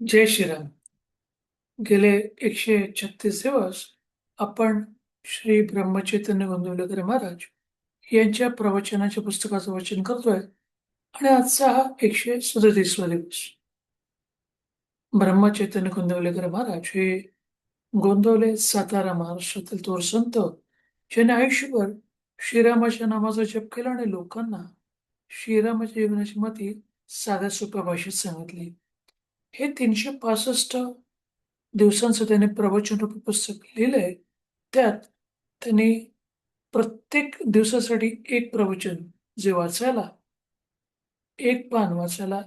जय श्रीराम. गेले 136 दिवस आपण श्री ब्रह्मचैतन्य गोंदवलेकर महाराज यांच्या प्रवचनाच्या पुस्तकाचं वाचन करतोय आणि आजचा हा 137वा दिवस. ब्रह्मचैतन्य गोंदवलेकर महाराज हे गोंदवले, सातारा, महाराष्ट्रातील थोर संत ज्यांनी आयुष्यभर श्रीरामाच्या नामाचा जप केला आणि लोकांना श्रीरामाच्या जीवनाची माहिती साध्या सोप्या भाषेत सांगितली. हे 365 दिवसांचं त्याने प्रवचनरूपी पुस्तक लिहिलंय. त्यात त्यांनी प्रत्येक दिवसासाठी एक प्रवचन जे वाचायला, एक पान वाचायला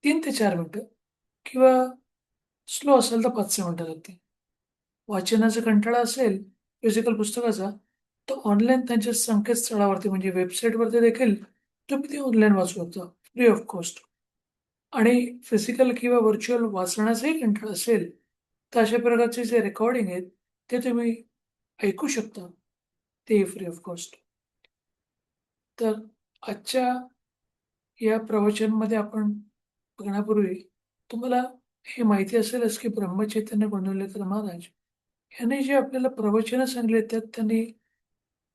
3 ते 4 मिनिटं किंवा स्लो असेल तर 5-6 मिनिटं लागतील. वाचनाचा कंटाळा असेल फिजिकल पुस्तकाचा, तर ऑनलाईन त्यांच्या संकेतस्थळावरती म्हणजे वेबसाईटवरती देखील तुम्ही ते ऑनलाईन वाचू शकता फ्री ऑफ कॉस्ट. आणि फिजिकल किंवा व्हर्च्युअल वाचण्याचाही कंटाळा असेल, तर अशा प्रकारचे जे रेकॉर्डिंग आहेत, ते तुम्ही ऐकू शकता. ते फ्री ऑफ कॉस्ट. तर आजच्या या प्रवचनमध्ये आपण बघण्यापूर्वी तुम्हाला हे माहिती असेलच, की ब्रह्मचैतन्य गोंदवलेकर महाराज यांनी जे आपल्याला प्रवचनं सांगले, त्यात त्यांनी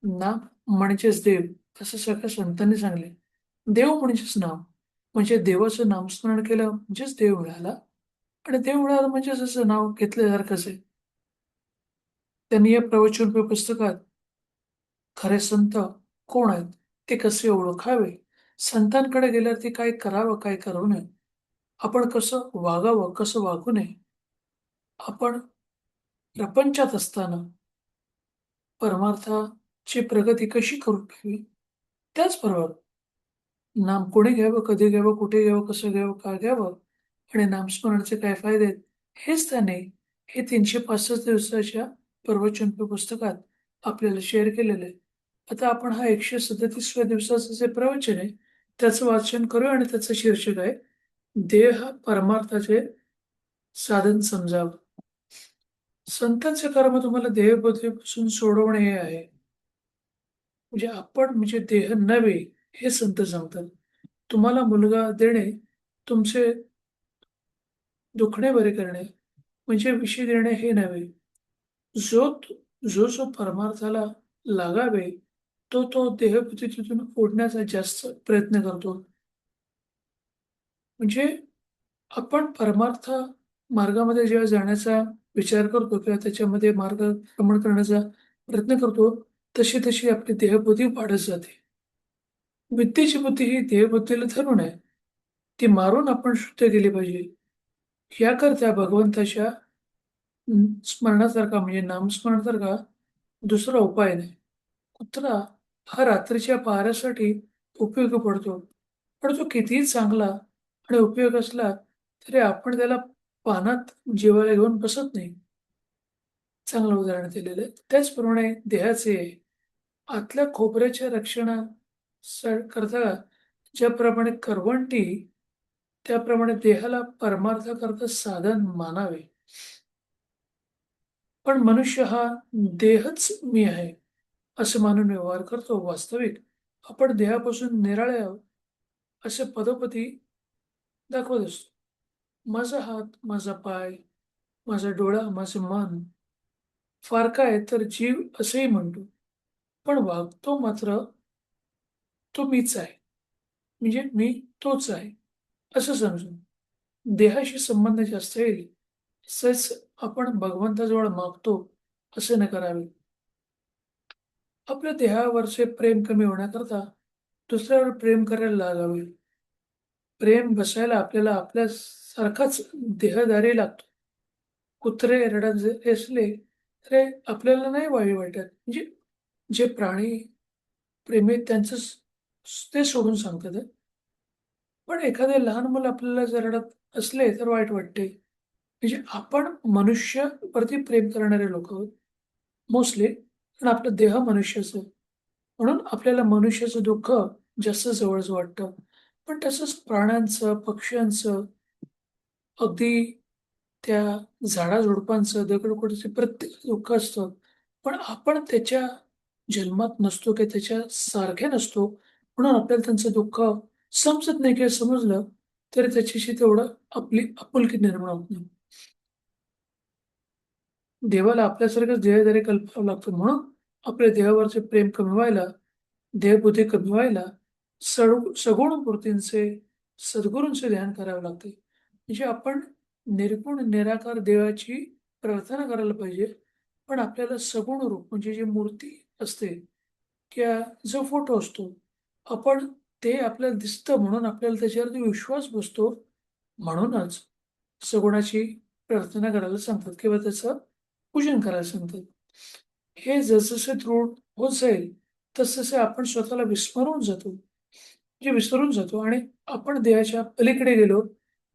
नाम म्हणजेच देव असं सगळ्या संतांनी सांगले. देव म्हणजेच नाम. म्हणजे देवाचं नामस्मरण केलं म्हणजेच देव मिळाला आणि देव मिळाला म्हणजे जसं नाव घेतल्यासारखंच आहे. त्यांनी या प्रवचनरूपी पुस्तकात खरे संत कोण आहेत, ते कसे ओळखावे, संतांकडे गेल्यावर ते काय करावं, काय करू नये, आपण कसं वागावं, कसं वागू नये, आपण प्रपंचात असताना परमार्थाची प्रगती कशी करून घ्यावी, त्याचबरोबर नाम कोणी घ्यावं, कधी घ्यावं, कुठे घ्यावं, कसं घ्यावं, का घ्यावं आणि नामस्मरणाचे काय फायदे आहेत, हेच त्याने हे 365 दिवसाच्या प्रवचनरूपी पुस्तकात आपल्याला शेअर केलेलं आहे. आता आपण हा 137व्या दिवसाचं जे प्रवचन आहे, त्याचं वाचन करूया आणि त्याचं शीर्षक आहे, देह परमार्थाचे साधन समजावं. संतांचे कर्म तुम्हाला देहबुद्धीपासून सोडवणे हे आहे. म्हणजे आपण म्हणजे देह नव्हे, हे संत सांगतात. तुम्हाला मुलगा देणे, तुमचे दुखणे बरे करणे, म्हणजे विषय देणे हे नव्हे. जो जो परमार्थाला लागावे, तो देहबुद्धीतून ओढण्याचा जास्त प्रयत्न करतो. म्हणजे आपण परमार्थ मार्गामध्ये जेव्हा जाण्याचा विचार करतो किंवा त्याच्यामध्ये मार्गक्रमण करण्याचा प्रयत्न करतो, तशी-तशी आपली देहबुद्धी वाढत जाते. विद्येची बुद्धी ही देहबुद्धीला धरून आहे. ती मारून आपण शुद्ध केली पाहिजे. याकरता भगवंताच्या स्मरणासारखा म्हणजे नामस्मरणासारखा दुसरा उपाय नाही. कुत्रा हा रात्रीच्या पहाऱ्यासाठी उपयोगी पडतो. पण तो कितीही चांगला आणि उपयोग असला, तरी आपण त्याला पानात जेवायला घेऊन बसत नाही. चांगलं उदाहरण दिलेलं आहे. त्याचप्रमाणे देहाचे आतल्या खोबऱ्याच्या करता ज्याप्रमाणे करवंटी, त्याप्रमाणे देहाला परमार्थाकरता साधन मानावे. पण मनुष्य हा देहच मी आहे, असं मानून व्यवहार करतो. वास्तविक आपण देहापासून निराळे आहोत, असे पदोपदी दाखवत असतो. माझा हात, माझा पाय, माझा डोळा, माझं मन, फार काय तर जीव असेही म्हणतो. पण वागतो मात्र तो मीच आहे. म्हणजे मी तोच आहे, असं समजून. देहाशी संबंध जास्त येईल, तसेच आपण भगवंताजवळ मागतो, असे न करावे. आपल्या देहावरचे प्रेम कमी होण्याकरता दुसऱ्यावर प्रेम करायला लागावे. प्रेम बसायला आपल्याला आपल्यासारखाच देहधारी लागतो. कुत्रे रडत जरी असले, तरी आपल्याला नाही वाईट वाटत. म्हणजे जे प्राणी प्रेमी आहेत त्यांचं ते सोडून सांगतात हं. पण एखादे लहान मुलं आपल्याला जर रडत असले, तर वाईट वाटते. म्हणजे आपण मनुष्यावरती प्रेम करणारे लोक आहोत मोस्टली. कारण आपला देह मनुष्याचा आहे. म्हणून आपल्याला मनुष्याचं दुःख जास्त जवळचं वाटतं. पण तसंच प्राण्यांचं, पक्ष्यांचं, अगदी त्या झाडा-झुडपांचं, दगड-गोटीचं प्रत्येक दुःख असतं. पण आपण त्याच्या जन्मात नसतो किंवा त्याच्या सारखे नसतो. म्हणून आपल्याला त्यांचं दुःख समजत नाही किंवा समजलं, तरी त्याच्याशी तेवढं आपली आपुलकी निर्माण होत नाही. देवाला आपल्यासारखंच देहधारी कल्पावं लागतं म्हणून आपल्या देवावरचे प्रेम कमी व्हायला, देहबुद्धी कमी व्हायला सगुण मूर्तींचे, सद्गुरूंचे ध्यान करावं लागते. म्हणजे आपण निर्गुण, निराकार देवाची प्रार्थना करायला पाहिजे. पण आपल्याला सगुण रूप म्हणजे जी मूर्ती असते किंवा जो फोटो असतो, आपण ते आपल्याला दिसतं म्हणून आपल्याला त्याच्यावरती विश्वास बसतो. म्हणूनच सगुणाची प्रार्थना करायला सांगतात किंवा त्याचं पूजन करायला सांगतात. हे जसजसे दृढ होत जाईल, तसतसे आपण स्वतःला विस्मरून जातो. म्हणजे विसरून जातो आणि आपण देहाच्या पलीकडे गेलो,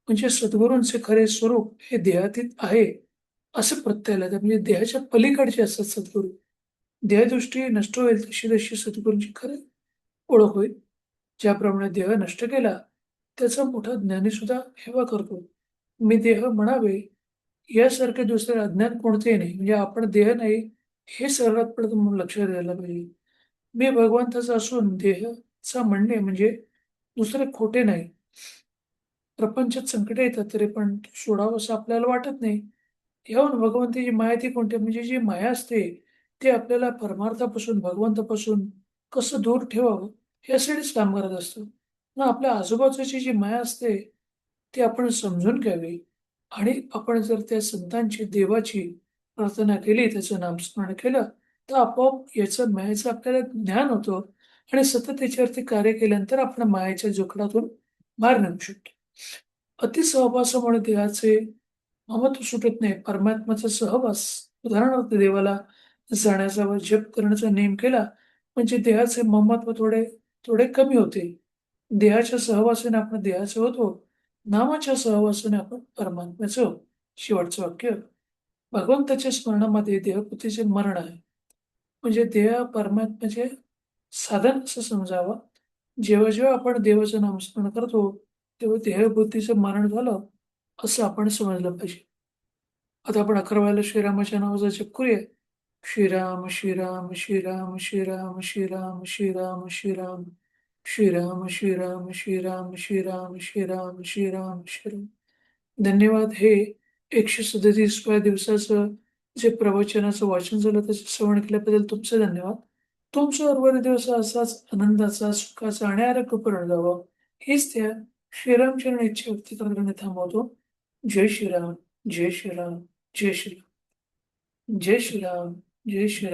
म्हणजे सद्गुरूंचे खरे स्वरूप हे देहातीत आहे, असं प्रत्ययाला येतं. म्हणजे देहाच्या पलीकडचे असतात सद्गुरू. देहदृष्टी नष्ट होईल तशी तशी सद्गुरूंची खरी ओळख होईल. ज्याप्रमाणे देह नष्ट केला, त्याचा मोठा ज्ञानीसुद्धा हेवा करतो. मी देह म्हणावे यासारखे दुसरे अज्ञान कोणतेही नाही. म्हणजे आपण देह नाही, हे सर्वात प्रथम लक्षात द्यायला पाहिजे. मी भगवंताचा असून देहचा म्हणणे म्हणजे दुसरे खोटे नाही. प्रपंचात संकटे येतात तरी पण सोडावं असं आपल्याला वाटत नाही. याहून भगवंताची माया ती कोणती? म्हणजे जी माया असते, ती आपल्याला परमार्थापासून, भगवंतापासून कसं दूर ठेवावं यासाठीच काम करत असतं. मग आपल्या आजूबाजूची जी माया असते, ती आपण समजून घ्यावी आणि आपण जर त्या संतांची, देवाची प्रार्थना केली, त्याचं नामस्मरण केलं, तर आपोआप याचं मायेचं आपल्याला ज्ञान होतं आणि सतत त्याच्यावरती कार्य केल्यानंतर आपण मायेच्या जोखडातून बाहेर निघू शकतो. अतिसहवासामुळे देहाचे ममत्व सुटत नाही. परमात्म्याचा सहवास, उदाहरणार्थ देवाला जाण्याचा व जप करण्याचा नियम केला, म्हणजे देहाचे ममत्व थोडे थोडे कमी होते. देहाच्या सहवासाने आपण देहाचे होतो, नामाच्या सहवासाने आपण परमात्म्याचे होतो. शेवटचं वाक्य, भगवंताच्या स्मरणामध्ये देहबुद्धीचे मरण आहे. म्हणजे देह परमात्म्याचे साधन असं समजावं. जेव्हा जेव्हा आपण देवाचं नामस्मरण करतो, तेव्हा देहबुद्धीचं मरण झालं, असं आपण समजलं पाहिजे. आता आपण 11 वेळेला श्रीरामाच्या नावाचा जप करूया. श्रीराम, श्रीराम, श्रीराम, श्रीराम, श्रीराम, श्रीराम, श्रीराम, श्रीराम, श्रीराम, श्रीराम, श्रीराम, श्रीराम, श्रीराम, श्रीराम. धन्यवाद. हे 137व्या दिवसाचं जे प्रवचनाचं वाचन झालं, त्याचं श्रवण केल्याबद्दल तुमचे धन्यवाद. तुमचा उर्वरित दिवस असाच आनंदाचा, सुखाचा आणि आरोग्यपूर्ण जावा. हीच त्या श्रीरामचरण इच्छा व्यक्त करताना थांबवतो. जय श्रीराम, जय श्रीराम, जय श्रीराम, जय श्रीराम, जय श्रीराम.